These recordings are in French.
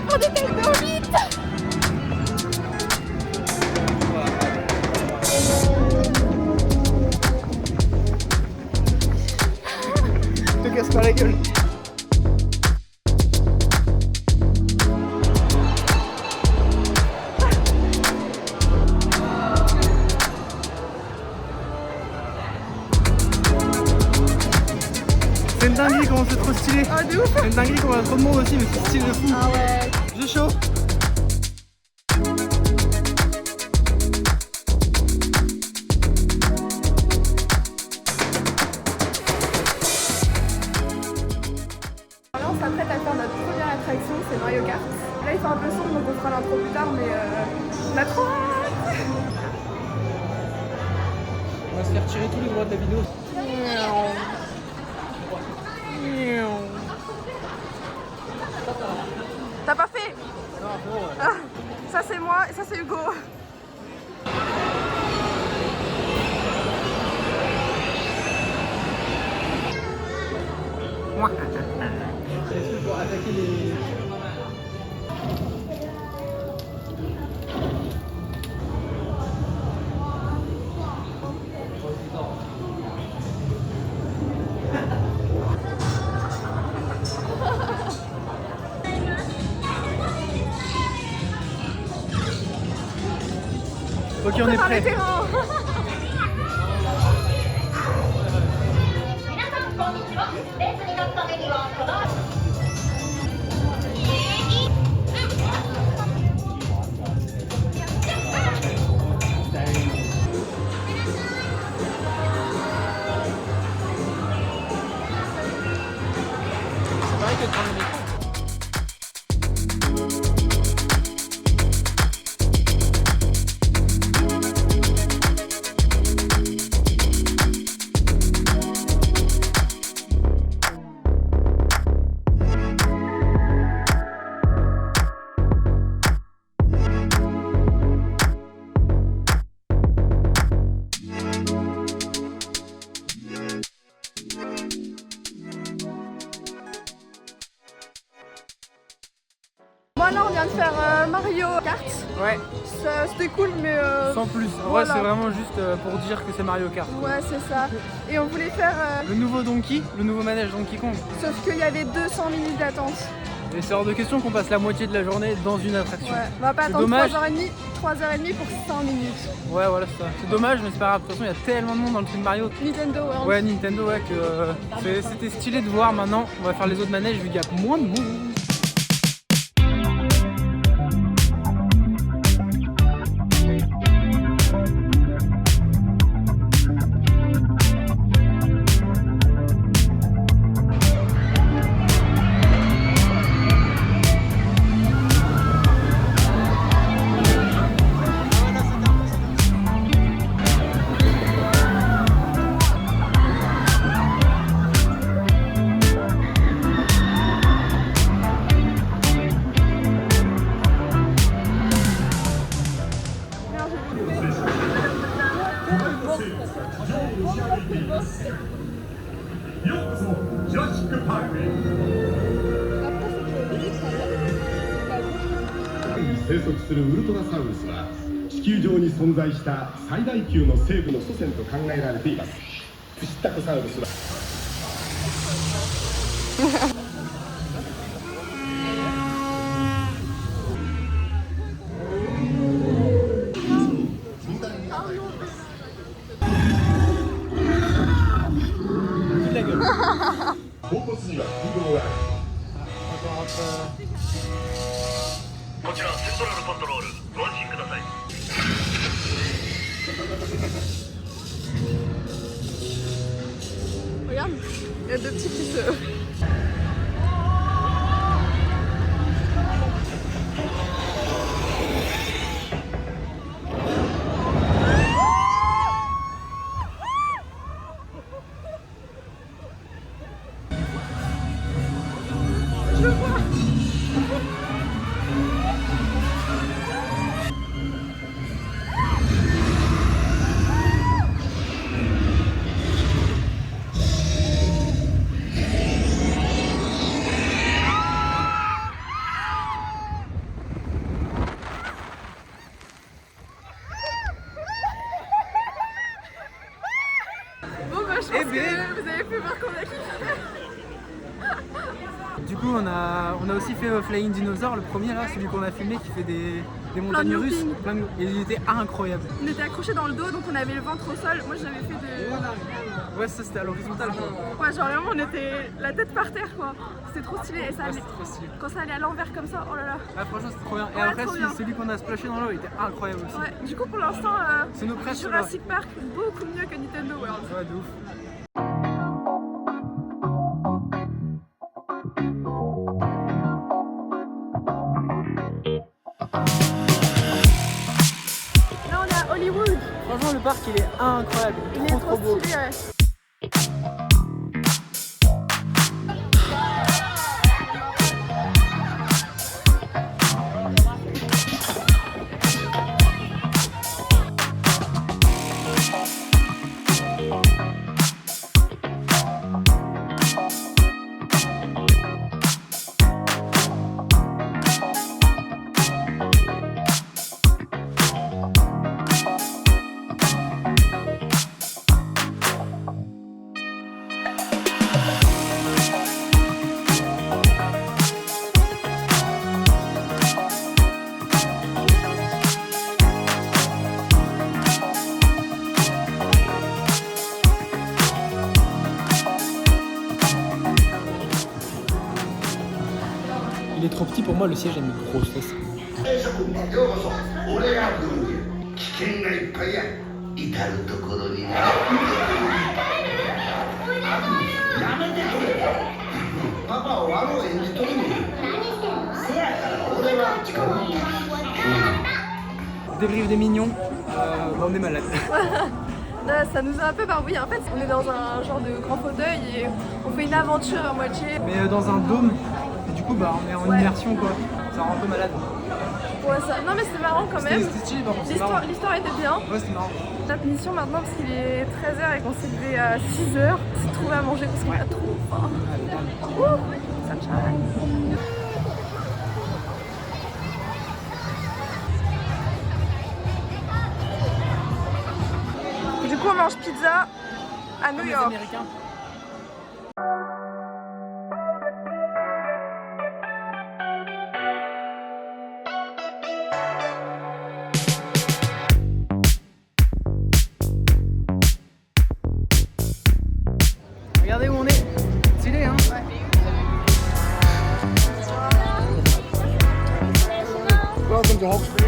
fait pour des têtes de hobbit. Te casse pas la gueule. C'est une dinguerie comment c'est trop stylé. Ah de ouf. C'est une dinguerie comment il y a trop de monde aussi, mais c'est stylé de fou. Ah ouais. J'ai chaud. Là on s'apprête à faire notre première attraction, c'est Mario Kart. Là il fait un peu sombre donc on fera l'intro plus tard mais on a trop hâte. On va se faire tirer tous les droits de la vidéo. T'as pas fait? Ah, ça c'est moi et ça c'est Hugo. Est-ce pour attaquer les... Ok, on est Prépare les prêt. terrains. C'est pareil que de prendre le micro. Moi là on vient de faire Mario Kart. Ouais, C'était cool mais sans plus. En voilà. vrai, c'est vraiment juste pour dire que c'est Mario Kart. ouais c'est ça. Et on voulait faire Le nouveau Donkey, le nouveau manège Donkey Kong. sauf qu'il y avait 200 minutes d'attente. Et c'est hors de question qu'on passe la moitié de la journée dans une attraction. Ouais. On va pas C'est attendre dommage. 3h30 pour 100 minutes. Ouais, voilà, c'est ça. C'est dommage, mais c'est pas grave. De toute façon, il y a tellement de monde dans le truc Mario. Nintendo ouais. Ouais, Nintendo, ouais, que c'était stylé de voir. Maintenant, on va faire les autres manèges vu qu'il y a moins de monde.生息するウルトラサウルスは地球上に存在した最大級の生物の祖先と考えられています。プシッタコサウルスは甲骨には空洞がある。こちらセントラルコントロール、ご安心ください。Regarde, il y a deux petits qui se... Je le vois. Vous avez pu voir qu'on a kiffé. Du coup, on a aussi fait Flying Dinosaur, le premier là, celui qu'on a filmé qui fait des montagnes russes. looping. Et il était incroyable. On était accrochés dans le dos, donc on avait le ventre au sol. Moi, j'avais fait de... Ouais, ça c'était à l'horizontale quoi. Ouais, genre vraiment, on était la tête par terre, quoi. C'était trop stylé. Et ça Ouais, allait... c'était trop stylé. Quand ça allait à l'envers comme ça, oh là là. Ah, franchement, c'était trop bien. Et Ouais, après, trop bien. celui qu'on a splashé dans l'eau, il était incroyable aussi. Ouais, du coup, pour l'instant, C'est nos prêches, Jurassic Park, beaucoup mieux que Nintendo World. Ouais, de ouf. Là, on est à Hollywood. Franchement, le parc il est incroyable. Il est trop beau. stylé, ouais. Il est trop petit pour moi, le siège a mis gros stress. 諸君ようこそ俺が来るんや危険がいっぱいや至る所になやめてくれパパを悪を演じとるにせやから俺はDébrief des mignons, on est malade. Là, ça nous a un peu barbouillé. En fait, on est dans un genre de grand fauteuil et on fait une aventure à moitié. Mais dans un dôme, et du coup bah on est en immersion quoi. Ça rend un peu malade. Ouais, ça... Non mais c'était marrant quand même. C'était stylé par contre, c'est marrant. L'histoire était bien. Ouais, c'était marrant. Notre mission maintenant, parce qu'il est 13h et qu'on s'est levé à 6h, c'est de trouver à manger parce qu'on a trop faim. Ouh, ça me charme. Du coup, on mange pizza à New Comme les York. Américains. Regardez où on est. Stylé hein. Ouais. Welcome to Hawkesbury.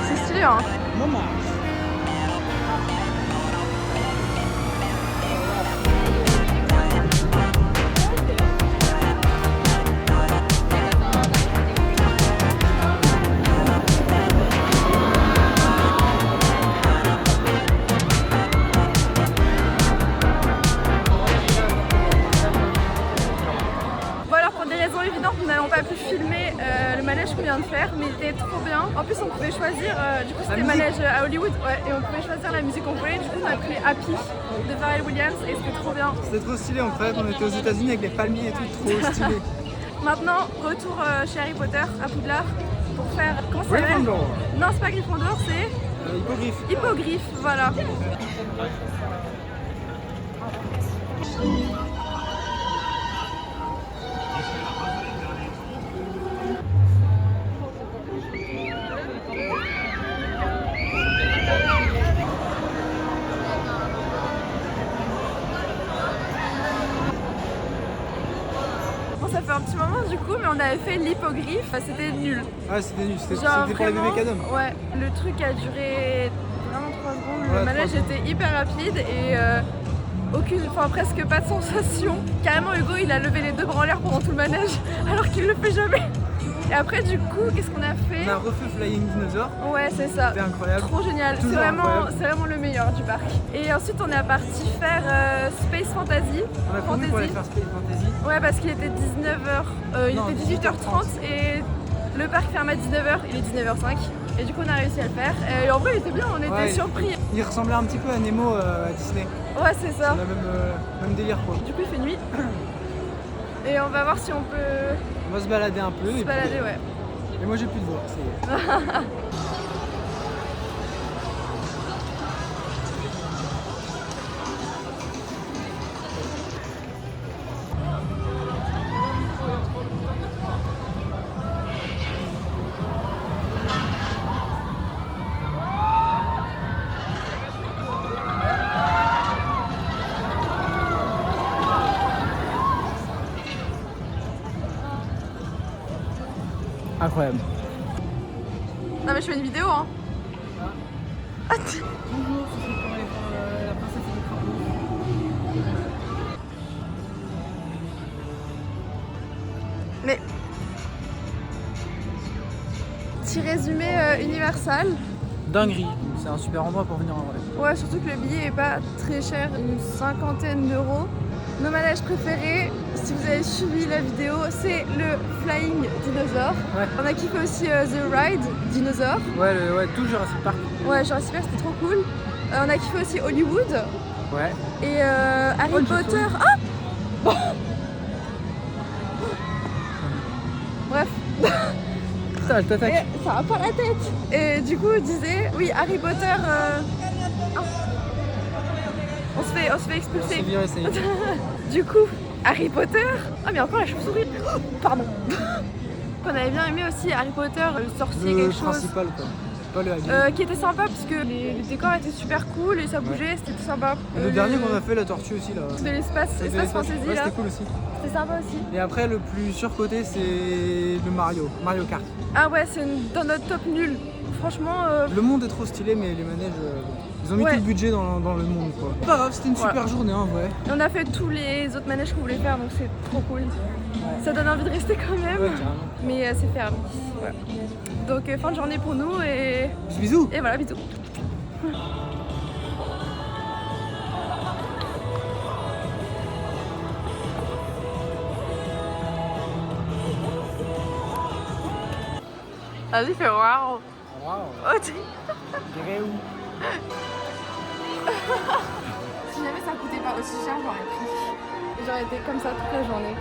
C'est stylé, hein. Bon alors pour des raisons évidentes, nous n'avons pas pu filmer le manège qu'on vient de faire, mais il était trop bien. En plus on pouvait choisir, du coup c'était manège à Hollywood, ouais, et on pouvait choisir la musique qu'on voulait. Du coup on a pris Happy de Pharrell Williams et c'était trop bien. C'était trop stylé en fait, on était aux États-Unis avec les palmiers et tout, trop stylé. Maintenant, retour chez Harry Potter à Poudlard pour faire... Comment ça s'appelle? Gryffondor. Non, c'est pas Gryffondor, c'est Hippogriffe. Hippogriffe, voilà. Bon, ça fait un petit moment du coup, mais on avait fait l'hippogriffe, c'était nul. Ah, c'était nul, c'était Genre pour les vraiment, bébés cadom. ouais, le truc a duré vraiment 3 secondes, Ouais, le manège 3 secondes. était hyper rapide et presque pas de sensation. Carrément Hugo il a levé les 2 bras en l'air pendant tout le manège alors qu'il le fait jamais. Et après du coup qu'est-ce qu'on a fait? On a refait Flying Dinosaur, Ouais c'est ça. c'était incroyable. Trop génial, c'est Toujours incroyable. vraiment le meilleur du parc. Et ensuite on est parti faire Space Fantasy. On a couru pour aller faire Space Fantasy. Ouais parce qu'il était 19h, il Non, était 18h30 et le parc ferme à 19h, il est 19h05. Et du coup on a réussi à le faire. Et en vrai il était bien, on était Ouais, surpris. Il ressemblait un petit peu à Nemo à Disney. Ouais c'est ça. On a même délire quoi. Du coup il fait nuit. Et on va voir si on peut On va se balader un peu. se balader, ouais. Et moi j'ai plus de voix. c'est- Incroyable. Non mais je fais une vidéo hein. Bonjour, ce serait pour aller voir la princesse et le crapaud. Mais petit résumé Universal. Dinguerie, c'est un super endroit pour venir en vrai. Ouais surtout que le billet est pas très cher, une 50aine d'euros. Nos manèges préférés, si vous avez suivi la vidéo, c'est le Flying Dinosaur. Ouais. On a kiffé aussi The Ride Dinosaur. Ouais, tout Jurassic Park. Ouais Jurassic Park c'était trop cool. On a kiffé aussi Hollywood Ouais. et Harry Oh, le Potter. chauve-souris. Ah Bref. Putain, elle t'attaque. Et ça va pas la tête. Et du coup, je disais, oui, Harry Potter. Ah. On se fait C'est expulser. viré, ça y est. Du coup, Harry Potter. Ah, mais encore la chauve-souris. Oh, pardon. On avait bien aimé aussi Harry Potter, le sorcier, Le quelque chose. principal quoi. Pas le habit. Qui était sympa parce que les décors étaient super cool et ça bougeait, c'était tout sympa. Le dernier qu'on a fait, la tortue aussi là. De l'espace, C'était espace fantasy ouais, là. c'était cool aussi. C'était sympa aussi. Et après, le plus surcoté, c'est le Mario Kart. Ah ouais, c'est dans notre top nul. Franchement, Le monde est trop stylé, mais les manèges, ils ont mis Ouais. tout le budget dans le monde quoi. Pas grave, c'était une Voilà. super journée en vrai. on a fait tous les autres manèges qu'on voulait faire donc c'est trop cool. Ça donne envie de rester quand même. Ouais, carrément. Mais c'est fermé. Voilà. Donc fin de journée pour nous et Bisous. voilà, bisous. Vas-y, fais waouh. Waouh. Oh, t'es- J'irai où? si jamais ça coûtait pas aussi cher, j'aurais pris. Et j'aurais été comme ça toute la journée.